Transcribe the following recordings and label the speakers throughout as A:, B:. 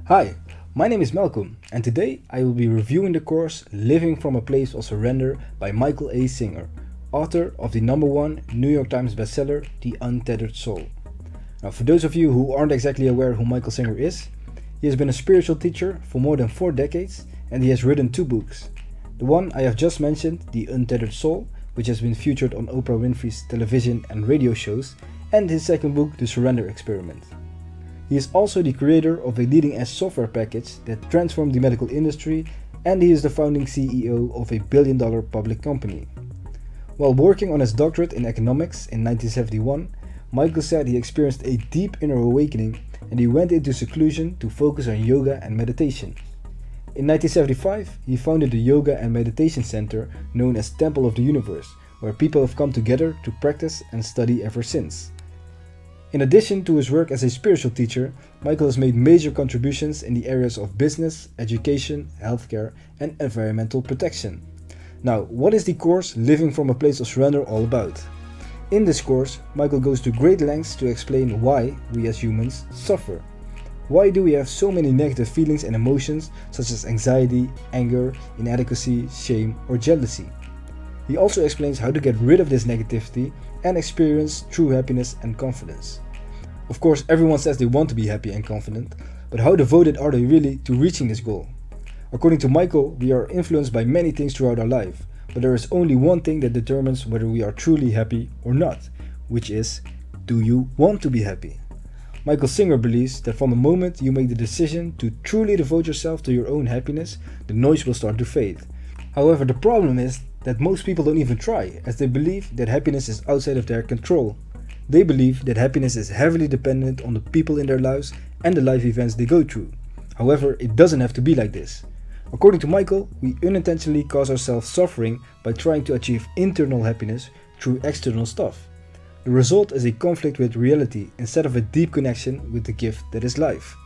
A: Hi, my name is Malcolm, and today I will be reviewing the course Living from a Place of Surrender by Michael A. Singer, author of the #1 New York Times bestseller, The Untethered Soul. Now, for those of you who aren't exactly aware who Michael Singer is, he has been a spiritual teacher for more than 4 decades, and he has written 2 books. The one I have just mentioned, The Untethered Soul, which has been featured on Oprah Winfrey's television and radio shows, and his second book, The Surrender Experiment. He is also the creator of a leading-edge software package that transformed the medical industry, and he is the founding CEO of a billion-dollar public company. While working on his doctorate in economics in 1971, Michael said he experienced a deep inner awakening and he went into seclusion to focus on yoga and meditation. In 1975, he founded the Yoga and Meditation Center known as Temple of the Universe, where people have come together to practice and study ever since. In addition to his work as a spiritual teacher, Michael has made major contributions in the areas of business, education, healthcare, and environmental protection. Now, what is the course Living from a Place of Surrender all about? In this course, Michael goes to great lengths to explain why we as humans suffer. Why do we have so many negative feelings and emotions such as anxiety, anger, inadequacy, shame, or jealousy? He also explains how to get rid of this negativity and experience true happiness and confidence. Of course, everyone says they want to be happy and confident, but how devoted are they really to reaching this goal? According to Michael, we are influenced by many things throughout our life, but there is only one thing that determines whether we are truly happy or not, which is, do you want to be happy? Michael Singer believes that from the moment you make the decision to truly devote yourself to your own happiness, the noise will start to fade. However, the problem is that most people don't even try, as they believe that happiness is outside of their control. They believe that happiness is heavily dependent on the people in their lives and the life events they go through. However, it doesn't have to be like this. According to Michael, we unintentionally cause ourselves suffering by trying to achieve internal happiness through external stuff. The result is a conflict with reality instead of a deep connection with the gift that is life.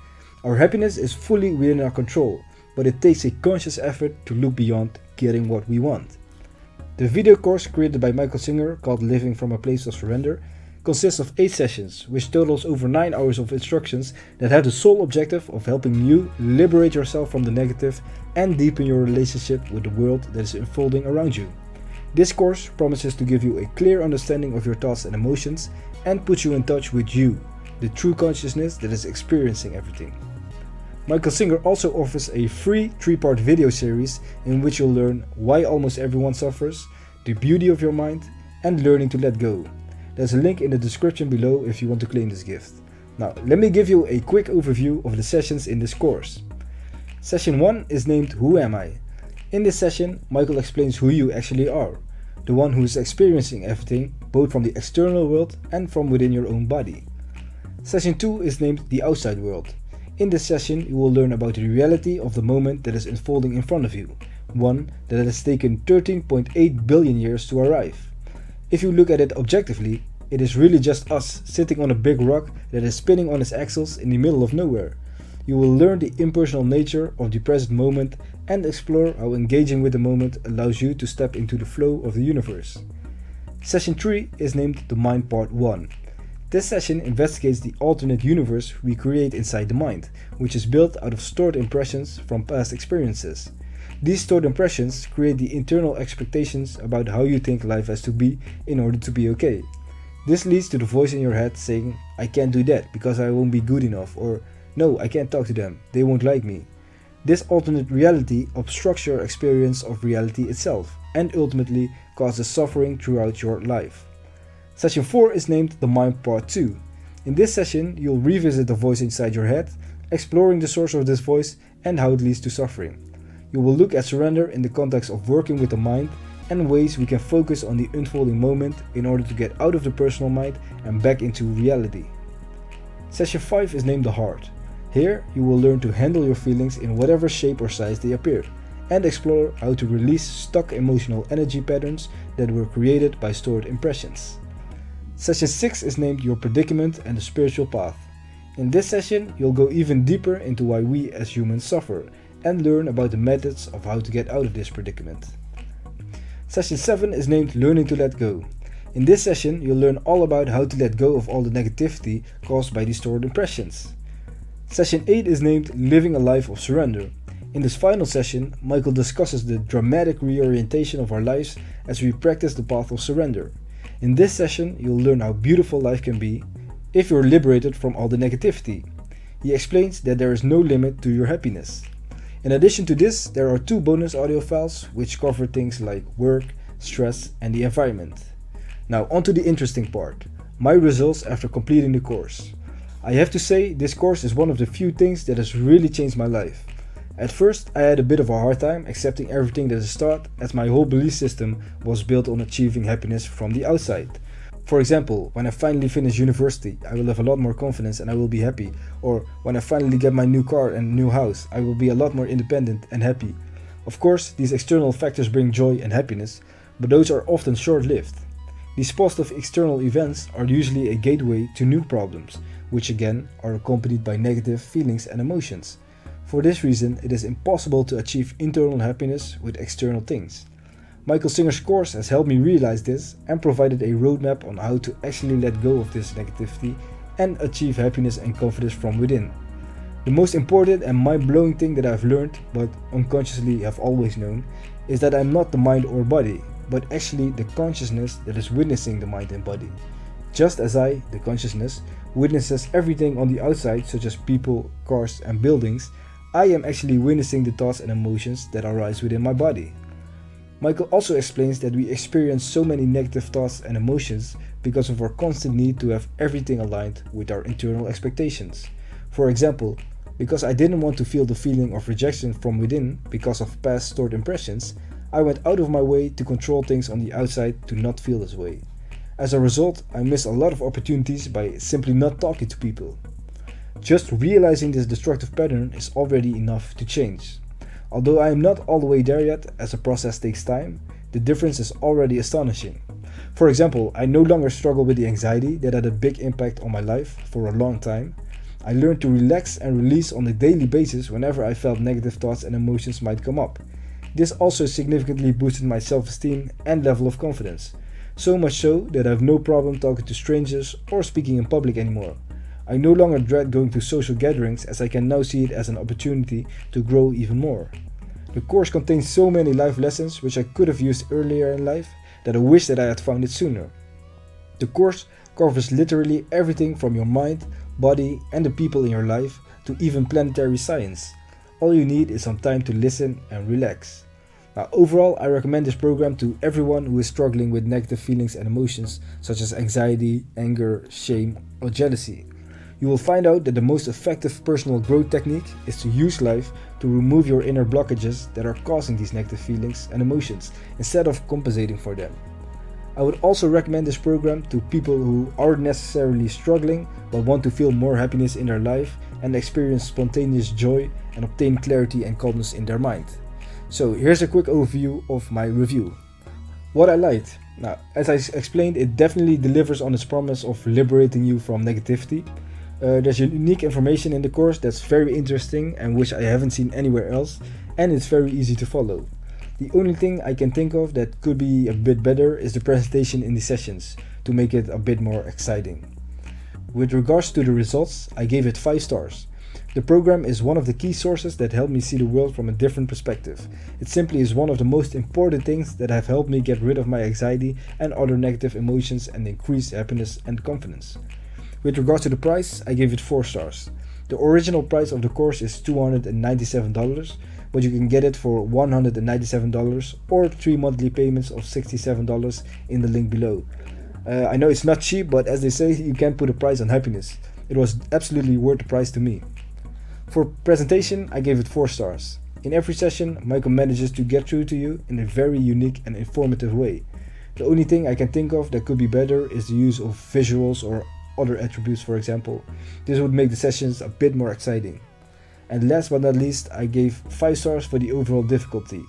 A: Our happiness is fully within our control, but it takes a conscious effort to look beyond getting what we want. The video course created by Michael Singer, called Living from a Place of Surrender, consists of 8 sessions, which totals over 9 hours of instructions that have the sole objective of helping you liberate yourself from the negative and deepen your relationship with the world that is unfolding around you. This course promises to give you a clear understanding of your thoughts and emotions and put you in touch with you, the true consciousness that is experiencing everything. Michael Singer also offers a free 3-part video series in which you'll learn why almost everyone suffers, the beauty of your mind, and learning to let go. There's a link in the description below if you want to claim this gift. Now, let me give you a quick overview of the sessions in this course. Session 1 is named Who Am I? In this session, Michael explains who you actually are, the one who is experiencing everything, both from the external world and from within your own body. Session 2 is named The Outside World. In this session, you will learn about the reality of the moment that is unfolding in front of you, one that has taken 13.8 billion years to arrive. If you look at it objectively, it is really just us sitting on a big rock that is spinning on its axles in the middle of nowhere. You will learn the impersonal nature of the present moment and explore how engaging with the moment allows you to step into the flow of the universe. Session 3 is named The Mind Part 1. This session investigates the alternate universe we create inside the mind, which is built out of stored impressions from past experiences. These stored impressions create the internal expectations about how you think life has to be in order to be okay. This leads to the voice in your head saying, I can't do that because I won't be good enough, or no, I can't talk to them, they won't like me. This alternate reality obstructs your experience of reality itself and ultimately causes suffering throughout your life. Session 4 is named The Mind Part 2. In this session, you'll revisit the voice inside your head, exploring the source of this voice and how it leads to suffering. You will look at surrender in the context of working with the mind and ways we can focus on the unfolding moment in order to get out of the personal mind and back into reality. Session 5 is named The Heart. Here, you will learn to handle your feelings in whatever shape or size they appear, and explore how to release stuck emotional energy patterns that were created by stored impressions. Session 6 is named Your Predicament and the Spiritual Path. In this session, you'll go even deeper into why we as humans suffer and learn about the methods of how to get out of this predicament. Session 7 is named Learning to Let Go. In this session, you'll learn all about how to let go of all the negativity caused by these stored impressions. Session 8 is named Living a Life of Surrender. In this final session, Michael discusses the dramatic reorientation of our lives as we practice the path of surrender. In this session, you'll learn how beautiful life can be if you're liberated from all the negativity. He explains that there is no limit to your happiness. In addition to this, there are 2 bonus audio files which cover things like work, stress, and the environment. Now onto the interesting part, my results after completing the course. I have to say, this course is one of the few things that has really changed my life. At first, I had a bit of a hard time accepting everything that is taught, as my whole belief system was built on achieving happiness from the outside. For example, when I finally finish university, I will have a lot more confidence and I will be happy. Or when I finally get my new car and new house, I will be a lot more independent and happy. Of course, these external factors bring joy and happiness, but those are often short-lived. These positive external events are usually a gateway to new problems, which again are accompanied by negative feelings and emotions. For this reason, it is impossible to achieve internal happiness with external things. Michael Singer's course has helped me realize this and provided a roadmap on how to actually let go of this negativity and achieve happiness and confidence from within. The most important and mind-blowing thing that I've learned, but unconsciously have always known, is that I'm not the mind or body, but actually the consciousness that is witnessing the mind and body. Just as I, the consciousness, witnesses everything on the outside, such as people, cars, and buildings, I am actually witnessing the thoughts and emotions that arise within my body. Michael also explains that we experience so many negative thoughts and emotions because of our constant need to have everything aligned with our internal expectations. For example, because I didn't want to feel the feeling of rejection from within because of past stored impressions, I went out of my way to control things on the outside to not feel this way. As a result, I missed a lot of opportunities by simply not talking to people. Just realizing this destructive pattern is already enough to change. Although I am not all the way there yet, as the process takes time, the difference is already astonishing. For example, I no longer struggle with the anxiety that had a big impact on my life for a long time. I learned to relax and release on a daily basis whenever I felt negative thoughts and emotions might come up. This also significantly boosted my self-esteem and level of confidence. So much so that I have no problem talking to strangers or speaking in public anymore. I no longer dread going to social gatherings, as I can now see it as an opportunity to grow even more. The course contains so many life lessons which I could have used earlier in life that I wish that I had found it sooner. The course covers literally everything from your mind, body, and the people in your life to even planetary science. All you need is some time to listen and relax. Now, overall, I recommend this program to everyone who is struggling with negative feelings and emotions such as anxiety, anger, shame, or jealousy. You will find out that the most effective personal growth technique is to use life to remove your inner blockages that are causing these negative feelings and emotions instead of compensating for them. I would also recommend this program to people who aren't necessarily struggling but want to feel more happiness in their life and experience spontaneous joy and obtain clarity and calmness in their mind. So here's a quick overview of my review. What I liked. Now, as I explained, it definitely delivers on its promise of liberating you from negativity. There's unique information in the course that's very interesting and which I haven't seen anywhere else, and it's very easy to follow. The only thing I can think of that could be a bit better is the presentation in the sessions, to make it a bit more exciting. With regards to the results, I gave it 5 stars. The program is one of the key sources that helped me see the world from a different perspective. It simply is one of the most important things that have helped me get rid of my anxiety and other negative emotions and increase happiness and confidence. With regards to the price, I gave it 4 stars. The original price of the course is $297, but you can get it for $197 or 3 monthly payments of $67 in the link below. I know it's not cheap, but as they say, you can't put a price on happiness. It was absolutely worth the price to me. For presentation, I gave it 4 stars. In every session, Michael manages to get through to you in a very unique and informative way. The only thing I can think of that could be better is the use of visuals or other attributes, for example. This would make the sessions a bit more exciting. And last but not least, I gave 5 stars for the overall difficulty.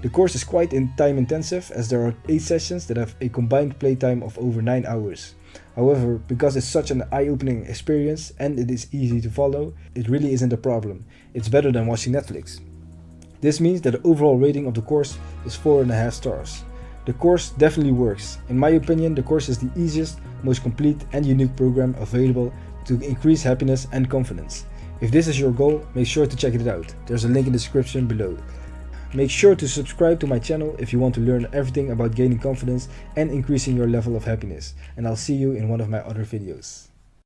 A: The course is quite time intensive, as there are 8 sessions that have a combined playtime of over 9 hours. However, because it's such an eye-opening experience and it is easy to follow, it really isn't a problem. It's better than watching Netflix. This means that the overall rating of the course is 4.5 stars. The course definitely works. In my opinion, the course is the easiest, most complete and unique program available to increase happiness and confidence. If this is your goal, make sure to check it out. There's a link in the description below. Make sure to subscribe to my channel if you want to learn everything about gaining confidence and increasing your level of happiness. And I'll see you in one of my other videos.